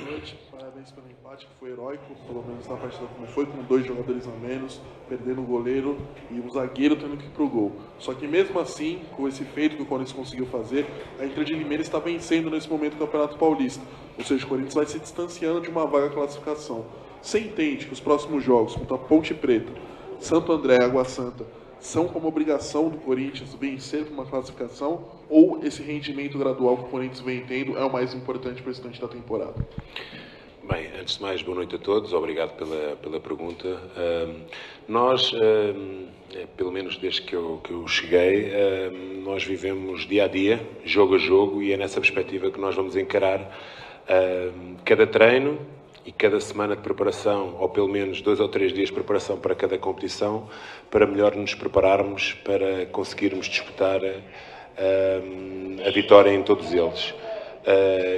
noite, parabéns pelo empate, que foi heróico, pelo menos na partida como foi, com 2 jogadores a menos, perdendo o goleiro e o zagueiro tendo que ir pro gol. Só que mesmo assim, com esse feito que o Corinthians conseguiu fazer, a Inter de Limeira está vencendo nesse momento o Campeonato Paulista. Ou seja, o Corinthians vai se distanciando de uma vaga classificação. Você entende que os próximos jogos contra a Ponte Preta, Santo André e Água Santa são como obrigação do Corinthians vencer uma classificação, ou esse rendimento gradual que o Corinthians vem tendo é o mais importante para o restante da temporada? Bem, antes de mais, boa noite a todos, obrigado pela pergunta. Nós, pelo menos desde que eu cheguei, nós vivemos dia a dia, jogo a jogo, e é nessa perspectiva que nós vamos encarar cada treino e cada semana de preparação, ou pelo menos 2 ou 3 dias de preparação para cada competição, para melhor nos prepararmos para conseguirmos disputar a vitória em todos eles.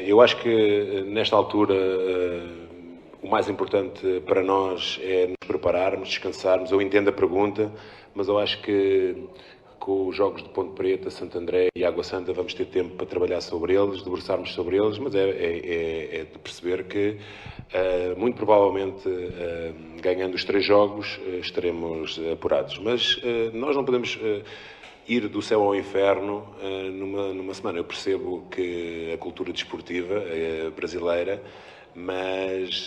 Eu acho que nesta altura o mais importante para nós é nos prepararmos, descansarmos. Eu entendo a pergunta, mas eu acho que com os jogos de Ponte Preta, Santo André e Água Santa vamos ter tempo para trabalhar sobre eles, debruçarmos sobre eles, mas é de perceber que muito provavelmente ganhando os 3 jogos estaremos apurados. Mas nós não podemos ir do céu ao inferno numa semana. Eu percebo que a cultura desportiva é brasileira, mas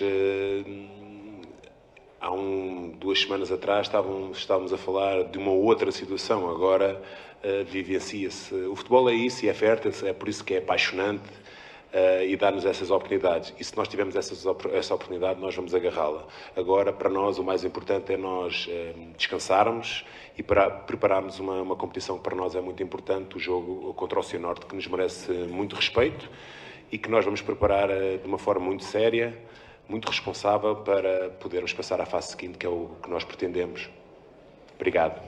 há 2 semanas atrás estávamos a falar de uma outra situação. Agora vivencia-se. O futebol é isso e é fértil, é por isso que é apaixonante e dá-nos essas oportunidades. E se nós tivermos essa oportunidade, nós vamos agarrá-la. Agora, para nós, o mais importante é nós descansarmos e para prepararmos uma competição que para nós é muito importante, o jogo contra o Cianorte, que nos merece muito respeito e que nós vamos preparar de uma forma muito séria, muito responsável, para podermos passar à fase seguinte, que é o que nós pretendemos. Obrigado.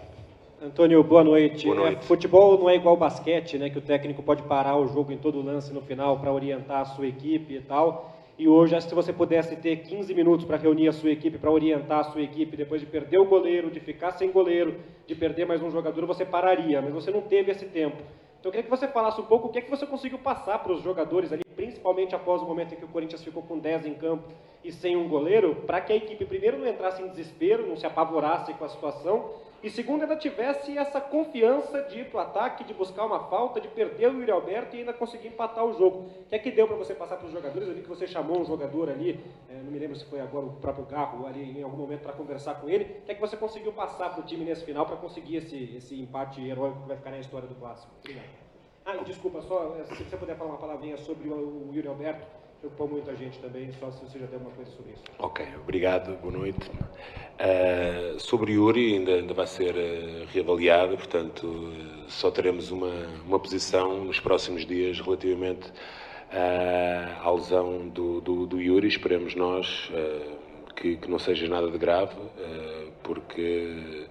Antônio, boa noite. Boa noite. Futebol não é igual basquete, né, que o técnico pode parar o jogo em todo lance no final para orientar a sua equipe e tal. E hoje, se você pudesse ter 15 minutos para reunir a sua equipe, para orientar a sua equipe, depois de perder o goleiro, de ficar sem goleiro, de perder mais um jogador, você pararia, mas você não teve esse tempo. Então eu queria que você falasse um pouco o que é que você conseguiu passar para os jogadores ali, principalmente após o momento em que o Corinthians ficou com 10 em campo e sem um goleiro, para que a equipe primeiro não entrasse em desespero, não se apavorasse com a situação, e segundo, ainda tivesse essa confiança de ir para o ataque, de buscar uma falta, de perder o Yuri Alberto e ainda conseguir empatar o jogo. O que é que deu para você passar para os jogadores? Eu vi que você chamou um jogador ali, não me lembro se foi agora o próprio Garro, ali em algum momento para conversar com ele. O que é que você conseguiu passar para o time nesse final para conseguir esse empate heróico que vai ficar na história do Clássico? Obrigado. Ah, desculpa, só se você puder falar uma palavrinha sobre o Yuri Alberto, preocupou muito a gente também, só se você já tem alguma coisa sobre isso. Ok, obrigado, boa noite. Sobre o Yuri ainda vai ser reavaliado, portanto só teremos uma posição nos próximos dias relativamente à lesão do Yuri. Esperemos nós que não seja nada de grave, porque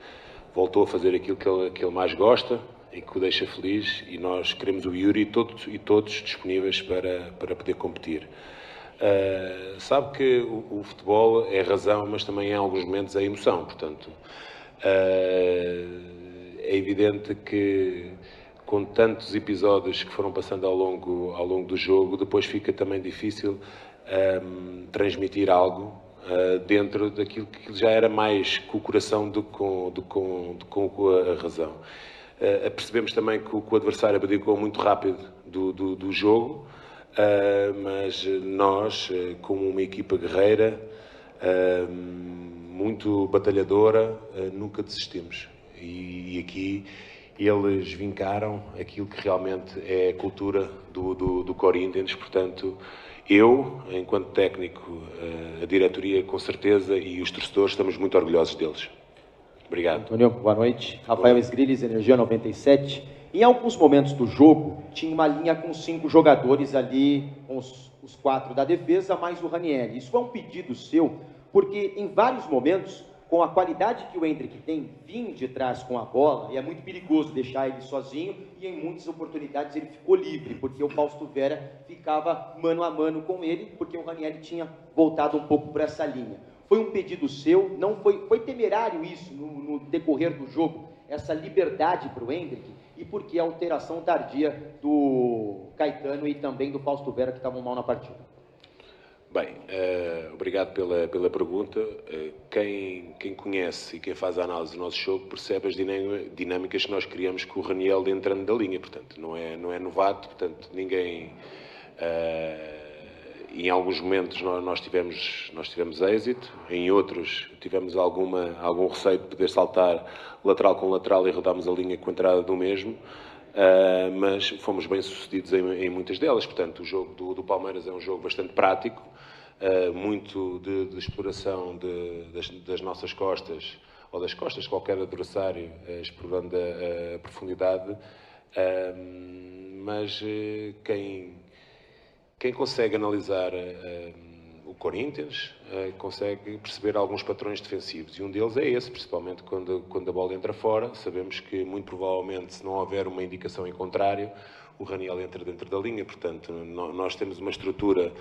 voltou a fazer aquilo que ele mais gosta e que o deixa feliz, e nós queremos o Yuri e todos disponíveis para poder competir. Sabe que o futebol é razão, mas também em alguns momentos é emoção, portanto é evidente que com tantos episódios que foram passando ao longo do jogo, depois fica também difícil transmitir algo dentro daquilo que já era mais com o coração do que com a razão. Percebemos também que o adversário abdicou muito rápido do jogo, mas nós, como uma equipa guerreira, muito batalhadora, nunca desistimos. E aqui eles vincaram aquilo que realmente é a cultura do Corinthians. Portanto, eu, enquanto técnico, a diretoria com certeza, e os torcedores, estamos muito orgulhosos deles. Obrigado. Antônio, boa noite. Rafael Esgriles, Energia 97. Em alguns momentos do jogo, tinha uma linha com 5 jogadores ali, com os 4 da defesa, mais o Ranieri. Isso é um pedido seu, porque em vários momentos, com a qualidade que o Endrick tem, vir de trás com a bola, e é muito perigoso deixar ele sozinho, e em muitas oportunidades ele ficou livre, porque o Fausto Vera ficava mano a mano com ele, porque o Ranieri tinha voltado um pouco para essa linha. Foi um pedido seu, não foi temerário isso no decorrer do jogo, essa liberdade para o Endrick, e por que a alteração tardia do Caetano e também do Fausto Vera, que estavam mal na partida? Bem, obrigado pela pergunta. Quem conhece e quem faz a análise do nosso jogo percebe as dinâmicas que nós criamos com o Raniel entrando da linha. Portanto, não é novato, portanto, ninguém... em alguns momentos nós tivemos êxito, em outros tivemos algum receio de poder saltar lateral com lateral e rodarmos a linha com a entrada do mesmo. Mas fomos bem sucedidos em muitas delas. Portanto, o jogo do Palmeiras é um jogo bastante prático, muito de exploração das nossas costas, ou das costas de qualquer adversário, explorando a profundidade. Mas quem consegue analisar o Corinthians consegue perceber alguns patrões defensivos, e um deles é esse, principalmente quando a bola entra fora. Sabemos que, muito provavelmente, se não houver uma indicação em contrário, o Raniel entra dentro da linha. Portanto, nós temos uma estrutura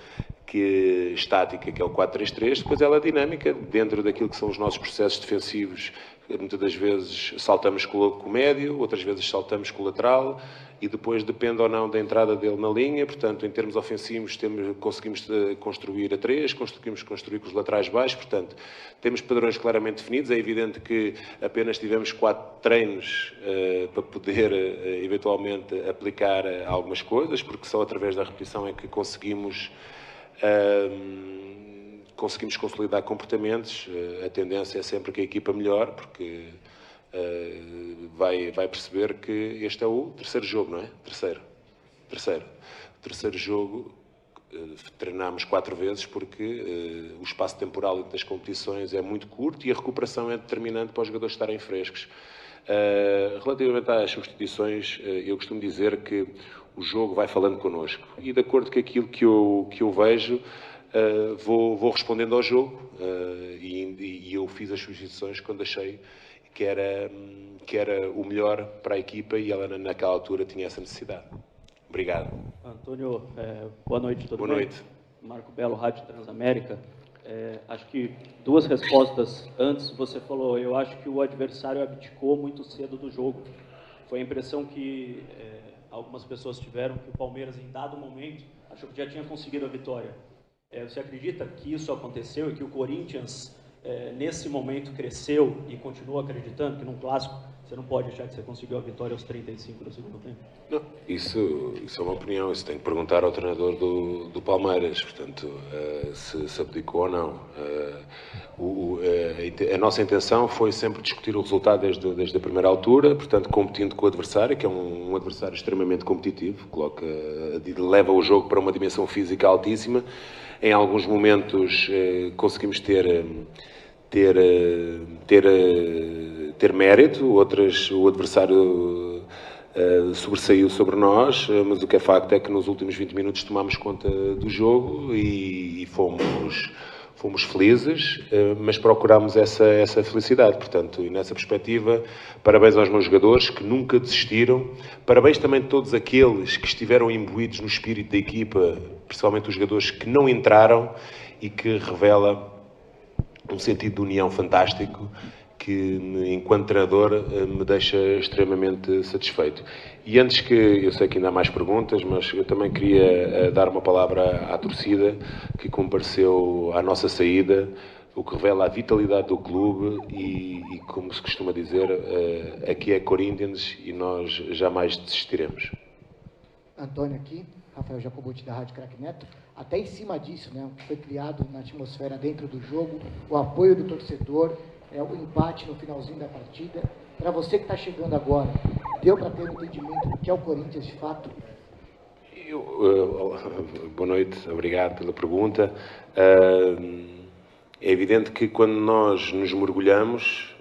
estática, que é o 4-3-3, depois ela é dinâmica dentro daquilo que são os nossos processos defensivos. Muitas das vezes saltamos com o médio, outras vezes saltamos com o lateral, e depois depende ou não da entrada dele na linha. Portanto, em termos ofensivos, conseguimos construir a 3, conseguimos construir com os laterais baixos. Portanto, temos padrões claramente definidos. É evidente que apenas tivemos 4 treinos para poder eventualmente aplicar algumas coisas, porque só através da repetição é que conseguimos consolidar comportamentos. A tendência é sempre que a equipa melhore, porque vai perceber que este é o terceiro jogo, não é? Terceiro jogo. Treinámos 4 vezes porque o espaço temporal das competições é muito curto e a recuperação é determinante para os jogadores estarem frescos. Relativamente às substituições, eu costumo dizer que o jogo vai falando connosco, e de acordo com aquilo que eu vejo, vou respondendo ao jogo, e eu fiz as substituições quando achei que era o melhor para a equipa, e ela naquela altura tinha essa necessidade. Obrigado. Antônio, boa noite, tudo bem? Boa noite. Marco Belo, Rádio Transamérica. Acho que 2 respostas antes. Você falou, eu acho que o adversário abdicou muito cedo do jogo. Foi a impressão que algumas pessoas tiveram, que o Palmeiras, em dado momento, achou que já tinha conseguido a vitória. Você acredita que isso aconteceu e que o Corinthians, nesse momento, cresceu e continua acreditando que num clássico você não pode achar que você conseguiu a vitória aos 35 do segundo tempo? Não, isso é uma opinião. Isso tem que perguntar ao treinador do Palmeiras, portanto, se abdicou ou não. A nossa intenção foi sempre discutir o resultado desde a primeira altura, portanto, competindo com o adversário, que é um adversário extremamente competitivo, leva o jogo para uma dimensão física altíssima. Em alguns momentos conseguimos ter mérito, outras o adversário sobressaiu sobre nós, mas o que é facto é que nos últimos 20 minutos tomámos conta do jogo e fomos felizes, mas procurámos essa felicidade. Portanto, e nessa perspectiva, parabéns aos meus jogadores que nunca desistiram, parabéns também a todos aqueles que estiveram imbuídos no espírito da equipa, principalmente os jogadores que não entraram, e que revela um sentido de união fantástico que, enquanto treinador, me deixa extremamente satisfeito. E antes que, eu sei que ainda há mais perguntas, mas eu também queria dar uma palavra à torcida que compareceu à nossa saída, o que revela a vitalidade do clube e como se costuma dizer, aqui é Corinthians e nós jamais desistiremos. Antônio aqui, Rafael Jacobuti da Rádio Craque Neto. Até em cima disso, né, o que foi criado na atmosfera dentro do jogo, o apoio do torcedor, o empate no finalzinho da partida. Para você que está chegando agora, deu para ter um entendimento do que é o Corinthians de fato? Boa noite, obrigado pela pergunta. É evidente que quando nós nos mergulhamos,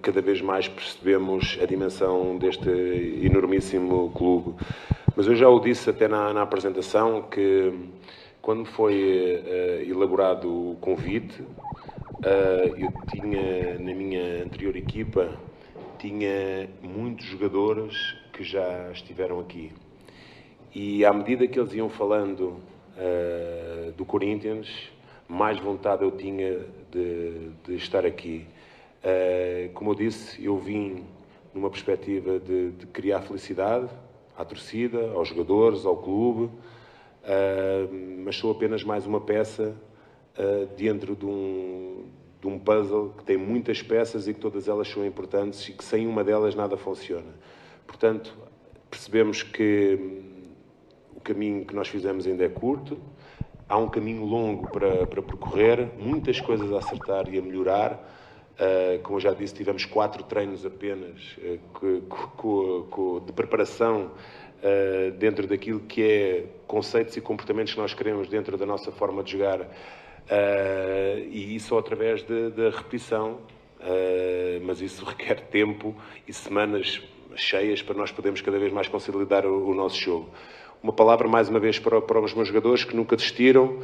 cada vez mais percebemos a dimensão deste enormíssimo clube. Mas eu já o disse até na apresentação, que quando foi elaborado o convite, eu tinha, na minha anterior equipa, tinha muitos jogadores que já estiveram aqui. E à medida que eles iam falando do Corinthians, mais vontade eu tinha de estar aqui. Como eu disse, eu vim numa perspectiva de criar felicidade à torcida, aos jogadores, ao clube, mas sou apenas mais uma peça dentro de um puzzle que tem muitas peças e que todas elas são importantes e que sem uma delas nada funciona. Portanto, percebemos que o caminho que nós fizemos ainda é curto, há um caminho longo para percorrer, muitas coisas a acertar e a melhorar. Como eu já disse, tivemos 4 treinos apenas de preparação dentro daquilo que é conceitos e comportamentos que nós queremos dentro da nossa forma de jogar, e isso através da repetição, mas isso requer tempo e semanas cheias para nós podermos cada vez mais consolidar o nosso jogo. Uma palavra, mais uma vez, para os meus jogadores que nunca desistiram.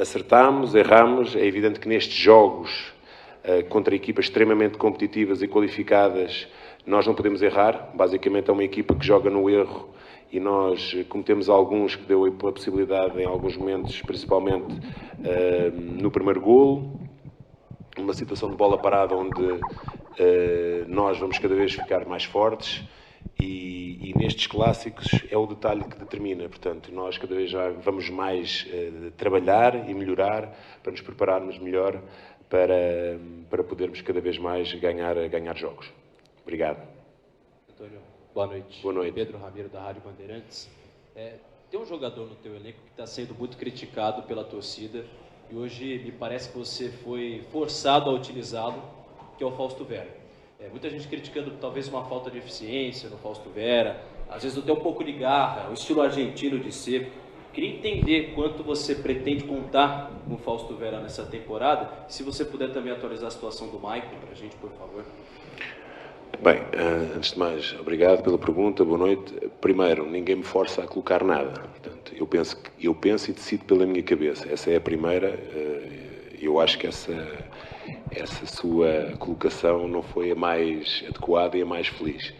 Acertámos, erramos. É evidente que nestes jogos, contra equipas extremamente competitivas e qualificadas, nós não podemos errar. Basicamente é uma equipa que joga no erro e nós cometemos alguns que deu a possibilidade, em alguns momentos, principalmente no primeiro golo, uma situação de bola parada onde nós vamos cada vez ficar mais fortes. E nestes clássicos é o detalhe que determina. Portanto, nós cada vez já vamos mais trabalhar e melhorar para nos prepararmos melhor para podermos cada vez mais ganhar jogos. Obrigado. Antônio, boa noite. Boa noite. Pedro Ramiro, da Rádio Bandeirantes. Tem um jogador no teu elenco que está sendo muito criticado pela torcida e hoje me parece que você foi forçado a utilizá-lo, que é o Fausto Vera. Muita gente criticando talvez uma falta de eficiência no Fausto Vera, às vezes até um pouco de garra, o estilo argentino de ser. Queria entender quanto você pretende contar com o Fausto Vera nessa temporada, e se você puder também atualizar a situação do Maicon para a gente, por favor. Bem, antes de mais, obrigado pela pergunta, boa noite. Primeiro, ninguém me força a colocar nada. Portanto, eu penso e decido pela minha cabeça. Essa é a primeira. Eu acho que essa sua colocação não foi a mais adequada e a mais feliz.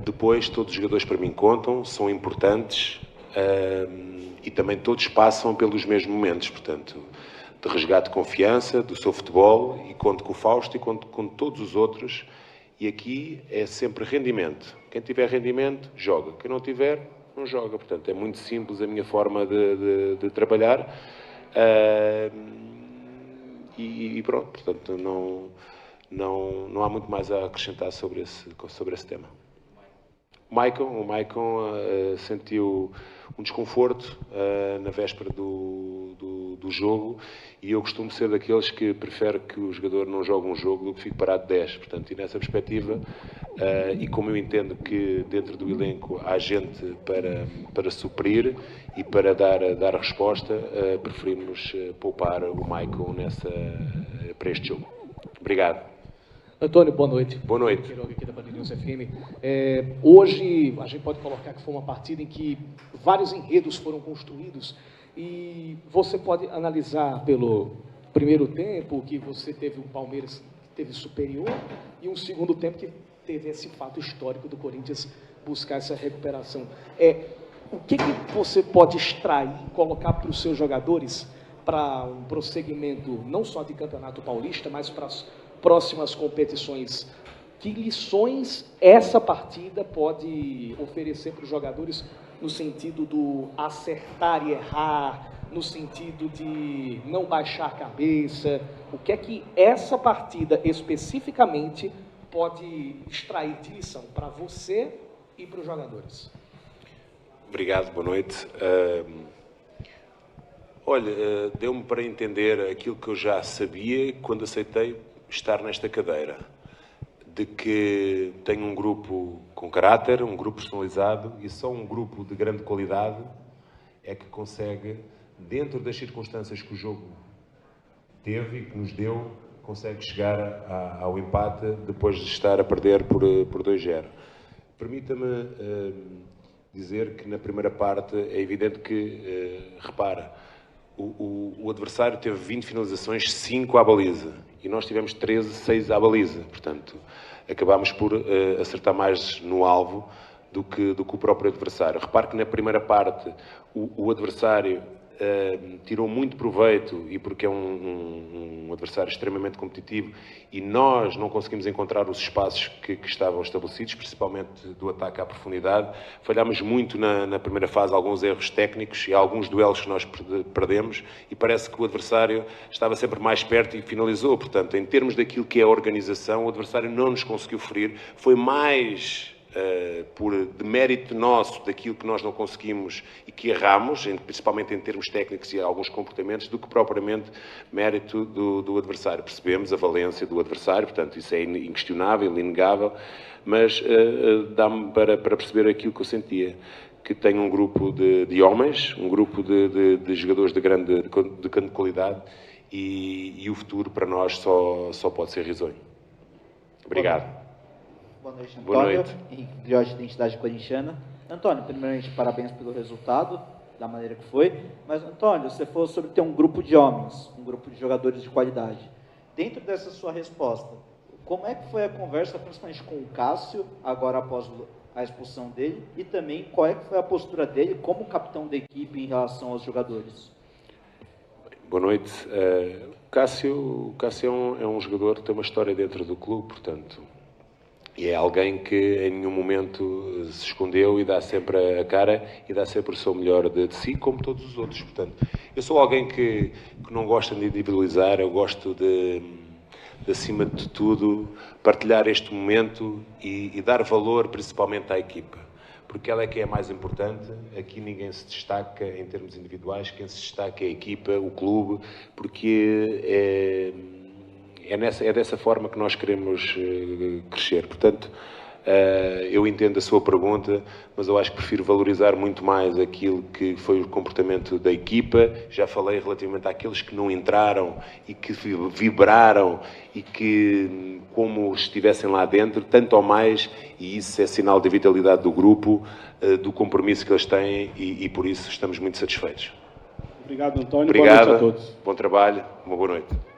Depois, todos os jogadores para mim contam, são importantes e também todos passam pelos mesmos momentos. Portanto, de resgate de confiança, do seu futebol, e conto com o Fausto e conto com todos os outros. E aqui é sempre rendimento. Quem tiver rendimento, joga. Quem não tiver, não joga. Portanto, é muito simples a minha forma de trabalhar. E pronto, portanto, não há muito mais a acrescentar sobre esse tema. O Maicon sentiu um desconforto na véspera do jogo, e eu costumo ser daqueles que prefere que o jogador não jogue um jogo do que fique parado 10. Portanto, e nessa perspectiva, e como eu entendo que dentro do elenco há gente para suprir e para dar resposta, preferimos poupar o Maicon para este jogo. Obrigado. Antônio, boa noite. Boa noite. Queiroga aqui da Band News FM. Hoje a gente pode colocar que foi uma partida em que vários enredos foram construídos, e você pode analisar pelo primeiro tempo que você teve um Palmeiras que teve superior e um segundo tempo que teve esse fato histórico do Corinthians buscar essa recuperação. O que você pode extrair, colocar para os seus jogadores para um prosseguimento não só de Campeonato Paulista, mas para as próximas competições? Que lições essa partida pode oferecer para os jogadores no sentido do acertar e errar, no sentido de não baixar a cabeça? O que é que essa partida especificamente pode extrair de lição para você e para os jogadores? Obrigado, boa noite. Deu-me para entender aquilo que eu já sabia quando aceitei estar nesta cadeira, de que tenho um grupo com caráter, um grupo personalizado, e só um grupo de grande qualidade é que consegue, dentro das circunstâncias que o jogo teve e que nos deu, consegue chegar ao empate depois de estar a perder por 2-0. Permita-me dizer que na primeira parte é evidente que, repara, o adversário teve 20 finalizações, 5 à baliza, e nós tivemos 6 à baliza. Portanto, acabámos por acertar mais no alvo do que o próprio adversário. Repare que na primeira parte o adversário tirou muito proveito e porque é um adversário extremamente competitivo e nós não conseguimos encontrar os espaços que estavam estabelecidos, principalmente do ataque à profundidade. Falhámos muito na primeira fase, alguns erros técnicos e alguns duelos que nós perdemos e parece que o adversário estava sempre mais perto e finalizou. Portanto, em termos daquilo que é a organização, o adversário não nos conseguiu ferir. Foi mais de mérito nosso daquilo que nós não conseguimos e que erramos, principalmente em termos técnicos e alguns comportamentos, do que propriamente mérito do adversário. Percebemos a valência do adversário, portanto, isso é inquestionável, inegável, mas dá-me para perceber aquilo que eu sentia, que tem um grupo de homens, um grupo de jogadores de grande qualidade e o futuro para nós só pode ser risonho. Obrigado. Boa noite, Antônio. Boa noite. Henrique Gliotti, Identidade Corintiana. Antônio, primeiramente, parabéns pelo resultado, da maneira que foi. Mas, Antônio, você falou sobre ter um grupo de homens, um grupo de jogadores de qualidade. Dentro dessa sua resposta, como é que foi a conversa, principalmente com o Cássio, agora após a expulsão dele, e também qual é que foi a postura dele como capitão da equipe em relação aos jogadores? Boa noite. O Cássio é um jogador que tem uma história dentro do clube, portanto... E é alguém que em nenhum momento se escondeu e dá sempre a cara e dá sempre o seu melhor de si, como todos os outros. Portanto, eu sou alguém que não gosta de individualizar, eu gosto de acima de tudo, partilhar este momento e dar valor principalmente à equipa. Porque ela é que é a mais importante. Aqui ninguém se destaca em termos individuais, quem se destaca é a equipa, o clube, porque é dessa forma que nós queremos crescer. Portanto, eu entendo a sua pergunta, mas eu acho que prefiro valorizar muito mais aquilo que foi o comportamento da equipa. Já falei relativamente àqueles que não entraram e que vibraram e que, como estivessem lá dentro, tanto ou mais, e isso é sinal da vitalidade do grupo, do compromisso que eles têm e por isso estamos muito satisfeitos. Obrigado, Antônio. Obrigado. Boa noite a todos. Bom trabalho. Uma boa noite.